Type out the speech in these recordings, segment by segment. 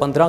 15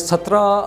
17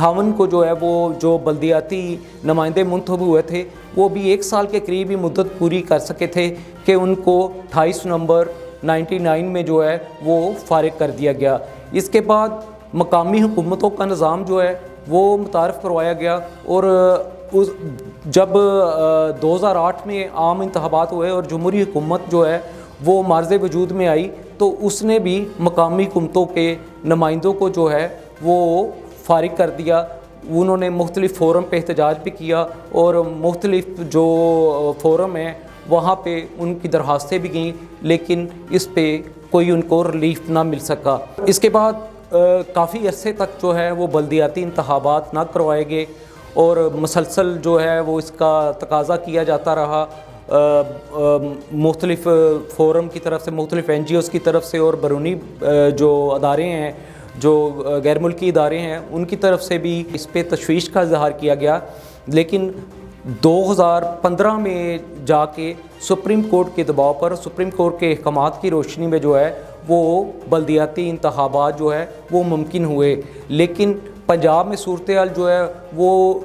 58 کو جو ہے وہ جو بلدیاتی نمائندے منتخب ہوئے تھے وہ بھی 1 سال کے قریب ہی مدت پوری کر سکے تھے کہ ان کو 28 نومبر 99 میں جو ہے وہ فارغ کر دیا گیا۔ اس کے بعد مقامی حکومتوں کا نظام جو ہے وہ متعارف کروایا گیا، اور جب 2008 میں عام انتخابات ہوئے اور جمہوری حکومت جو ہے وہ معرض وجود میں آئی تو اس نے بھی مقامی حکومتوں کے نمائندوں کو جو ہے وہ فارغ کر دیا۔ انہوں نے مختلف فورم پہ احتجاج بھی کیا، اور مختلف جو فورم ہیں وہاں پہ ان کی درخواستیں بھی گئیں، لیکن اس پہ کوئی ان کو ریلیف نہ مل سکا۔ اس کے بعد کافی عرصے تک جو ہے وہ بلدیاتی انتخابات نہ کروائے گئے، اور مسلسل جو ہے وہ اس کا تقاضا کیا جاتا رہا مختلف فورم کی طرف سے، مختلف NGOs کی طرف سے، اور بیرونی جو ادارے ہیں، جو غیر ملکی ادارے ہیں، ان کی طرف سے بھی اس پہ تشویش کا اظہار کیا گیا۔ لیکن 2015 میں جا کے سپریم کورٹ کے دباؤ پر، سپریم کورٹ کے احکامات کی روشنی میں جو ہے وہ بلدیاتی انتخابات جو ہے وہ ممکن ہوئے۔ لیکن پنجاب میں صورتحال جو ہے وہ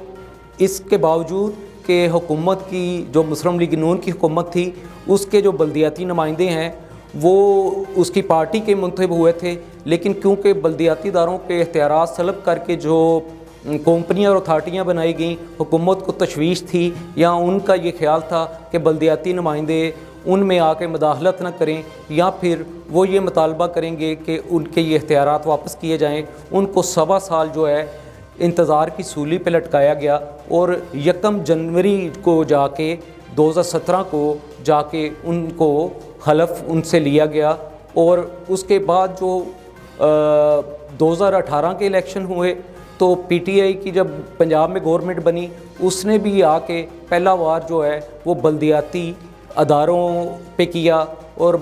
اس کے باوجود کہ حکومت کی جو مسلم لیگ نون کی حکومت تھی، اس کے جو بلدیاتی نمائندے ہیں وہ اس کی پارٹی کے منتخب ہوئے تھے، لیکن کیونکہ بلدیاتی اداروں کے اختیارات سلب کر کے جو کمپنیاں اور اتھارٹیاں بنائی گئیں، حکومت کو تشویش تھی یا ان کا یہ خیال تھا کہ بلدیاتی نمائندے ان میں آ کے مداخلت نہ کریں، یا پھر وہ یہ مطالبہ کریں گے کہ ان کے یہ اختیارات واپس کیے جائیں، ان کو 1.25 سال جو ہے انتظار کی سولی پہ لٹکایا گیا، اور 1 جنوری کو جا کے 2017 کو جا کے ان کو حلف ان سے لیا گیا۔ اور اس کے بعد جو 2018 کے الیکشن ہوئے تو PTI کی جب پنجاب میں گورنمنٹ بنی، اس نے بھی آ کے پہلا وار جو ہے وہ بلدیاتی اداروں پہ کیا، اور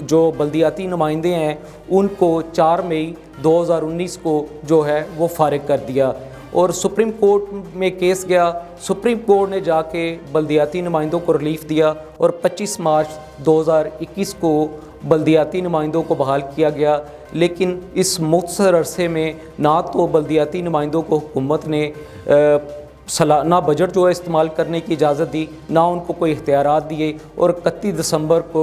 جو بلدیاتی نمائندے ہیں ان کو 4 مئی 2019 کو جو ہے وہ فارغ کر دیا، اور سپریم کورٹ میں کیس گیا۔ سپریم کورٹ نے جا کے بلدیاتی نمائندوں کو ریلیف دیا، اور 25 مارچ 2021 کو بلدیاتی نمائندوں کو بحال کیا گیا۔ لیکن اس مختصر عرصے میں نہ تو بلدیاتی نمائندوں کو حکومت نے سالانہ بجٹ جو ہے استعمال کرنے کی اجازت دی، نہ ان کو کوئی اختیارات دیے، اور 31 دسمبر کو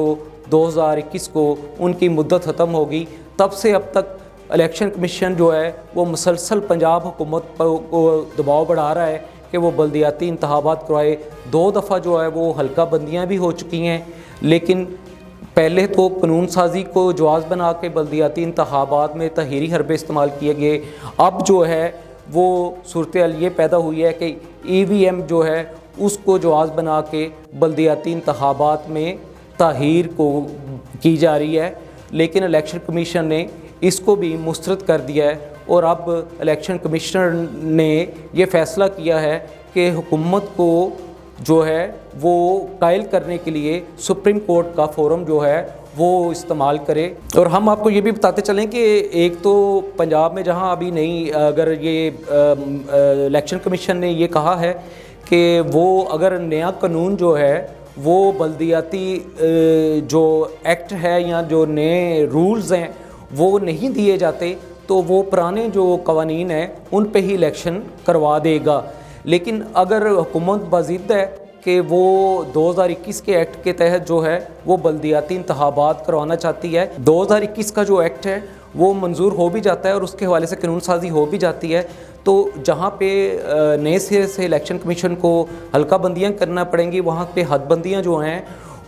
2021 کو ان کی مدت ختم ہوگی۔ تب سے اب تک الیکشن کمیشن جو ہے وہ مسلسل پنجاب حکومت کو دباؤ بڑھا رہا ہے کہ وہ بلدیاتی انتخابات کروائے۔ 2 دفعہ جو ہے وہ حلقہ بندیاں بھی ہو چکی ہیں، لیکن پہلے تو قانون سازی کو جواز بنا کے بلدیاتی انتخابات میں تحریری حربے استعمال کیے گئے۔ اب جو ہے وہ صورتحال یہ پیدا ہوئی ہے کہ EVM جو ہے اس کو جواز بنا کے بلدیاتی انتخابات میں تحریر کو کی جا رہی ہے، لیکن الیکشن کمیشن نے اس کو بھی مسترد کر دیا ہے، اور اب الیکشن کمشنر نے یہ فیصلہ کیا ہے کہ حکومت کو جو ہے وہ قائل کرنے کے لیے سپریم کورٹ کا فورم جو ہے وہ استعمال کرے۔ اور ہم آپ کو یہ بھی بتاتے چلیں کہ ایک تو پنجاب میں جہاں ابھی نہیں، اگر یہ الیکشن کمیشن نے یہ کہا ہے کہ وہ اگر نیا قانون جو ہے وہ بلدیاتی جو ایکٹ ہے یا جو نئے رولز ہیں وہ نہیں دیے جاتے تو وہ پرانے جو قوانین ہیں ان پہ ہی الیکشن کروا دے گا۔ لیکن اگر حکومت باضد ہے کہ وہ 2021 کے ایکٹ کے تحت جو ہے وہ بلدیاتی انتخابات کروانا چاہتی ہے، 2021 کا جو ایکٹ ہے وہ منظور ہو بھی جاتا ہے اور اس کے حوالے سے قانون سازی ہو بھی جاتی ہے، تو جہاں پہ نئے سرے سے الیکشن کمیشن کو حلقہ بندیاں کرنا پڑیں گی، وہاں پہ حد بندیاں جو ہیں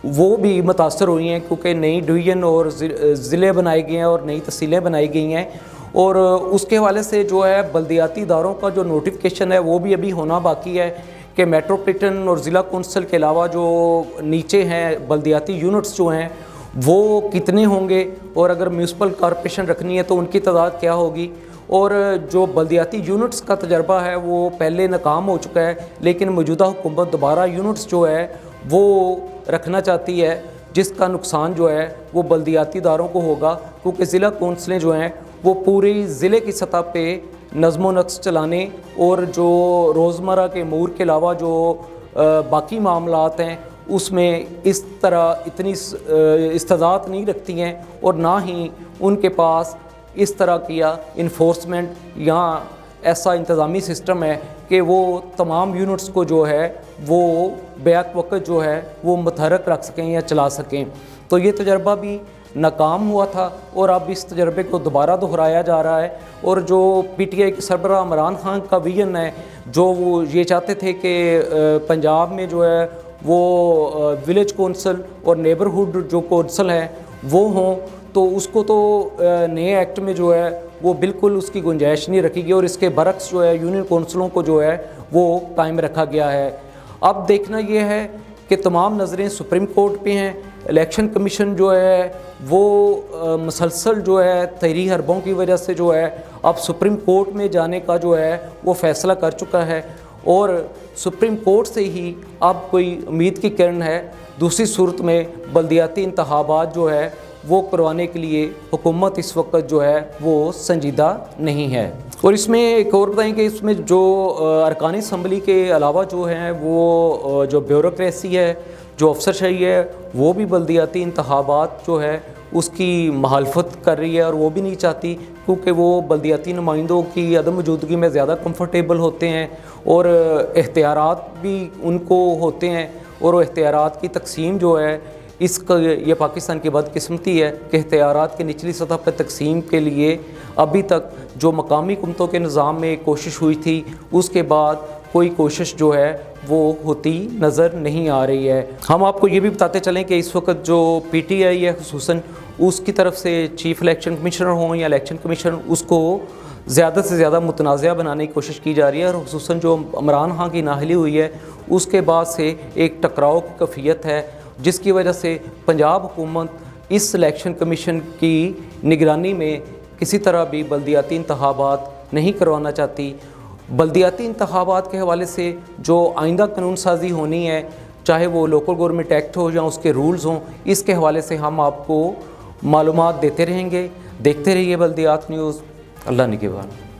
وہ بھی متاثر ہوئی ہیں، کیونکہ نئی ڈویژن اور ضلع بنائے گئے ہیں اور نئی تحصیلیں بنائی گئی ہیں، اور اس کے حوالے سے جو ہے بلدیاتی اداروں کا جو نوٹیفکیشن ہے وہ بھی ابھی ہونا باقی ہے کہ میٹروپولیٹن اور ضلع کونسل کے علاوہ جو نیچے ہیں بلدیاتی یونٹس جو ہیں وہ کتنے ہوں گے، اور اگر میونسپل کارپوریشن رکھنی ہے تو ان کی تعداد کیا ہوگی، اور جو بلدیاتی یونٹس کا تجربہ ہے وہ پہلے ناکام ہو چکا ہے، لیکن موجودہ حکومت دوبارہ یونٹس جو ہے وہ رکھنا چاہتی ہے، جس کا نقصان جو ہے وہ بلدیاتی اداروں کو ہوگا، کیونکہ ضلع کونسلیں جو ہیں وہ پوری ضلع کی سطح پہ نظم و نسق چلانے اور جو روزمرہ کے امور کے علاوہ جو باقی معاملات ہیں اس میں اس طرح اتنی استطاعت نہیں رکھتی ہیں، اور نہ ہی ان کے پاس اس طرح کیا انفورسمنٹ یا ایسا انتظامی سسٹم ہے کہ وہ تمام یونٹس کو جو ہے وہ بیک وقت جو ہے وہ متحرک رکھ سکیں یا چلا سکیں. تو یہ تجربہ بھی ناکام ہوا تھا اور اب اس تجربے کو دوبارہ دہرایا جا رہا ہے. اور جو پی ٹی آئی کے سربراہ عمران خان کا ویژن ہے، جو وہ یہ چاہتے تھے کہ پنجاب میں جو ہے وہ ولیج کونسل اور نیبرہڈ جو کونسل ہیں وہ ہوں، تو اس کو تو نئے ایکٹ میں جو ہے وہ بالکل اس کی گنجائش نہیں رکھی گئی، اور اس کے برعکس جو ہے یونین کونسلوں کو جو ہے وہ قائم رکھا گیا ہے. اب دیکھنا یہ ہے کہ تمام نظریں سپریم کورٹ پہ ہیں. الیکشن کمیشن جو ہے وہ مسلسل جو ہے تحریری حربوں کی وجہ سے جو ہے اب سپریم کورٹ میں جانے کا جو ہے وہ فیصلہ کر چکا ہے، اور سپریم کورٹ سے ہی اب کوئی امید کی کرن ہے. دوسری صورت میں بلدیاتی انتخابات جو ہے وہ کروانے کے لیے حکومت اس وقت جو ہے وہ سنجیدہ نہیں ہے. اور اس میں ایک اور بتائیں کہ اس میں جو ارکان اسمبلی کے علاوہ جو ہیں وہ جو بیوروکریسی ہے، جو افسر شاہی ہے، وہ بھی بلدیاتی انتخابات جو ہے اس کی مخالفت کر رہی ہے، اور وہ بھی نہیں چاہتی، کیونکہ وہ بلدیاتی نمائندوں کی عدم موجودگی میں زیادہ کمفرٹیبل ہوتے ہیں، اور اختیارات بھی ان کو ہوتے ہیں، اور وہ اختیارات کی تقسیم جو ہے اس کا یہ پاکستان کی بدقسمتی ہے کہ اختیارات کی نچلی سطح پر تقسیم کے لیے ابھی تک جو مقامی حکومتوں کے نظام میں کوشش ہوئی تھی، اس کے بعد کوئی کوشش جو ہے وہ ہوتی نظر نہیں آ رہی ہے. ہم آپ کو یہ بھی بتاتے چلیں کہ اس وقت جو پی ٹی آئی ہے خصوصاً اس کی طرف سے چیف الیکشن کمشنر ہوں یا الیکشن کمیشن، اس کو زیادہ سے زیادہ متنازعہ بنانے کی کوشش کی جا رہی ہے، اور خصوصاً جو عمران خان کی نااہلی ہوئی ہے اس کے بعد سے ایک ٹکراؤ کی کیفیت ہے، جس کی وجہ سے پنجاب حکومت اس الیکشن کمیشن کی نگرانی میں کسی طرح بھی بلدیاتی انتخابات نہیں کروانا چاہتی. بلدیاتی انتخابات کے حوالے سے جو آئندہ قانون سازی ہونی ہے، چاہے وہ لوکل گورنمنٹ ایکٹ ہو یا اس کے رولز ہوں، اس کے حوالے سے ہم آپ کو معلومات دیتے رہیں گے. دیکھتے رہیے بلدیات نیوز. اللہ نگہبان.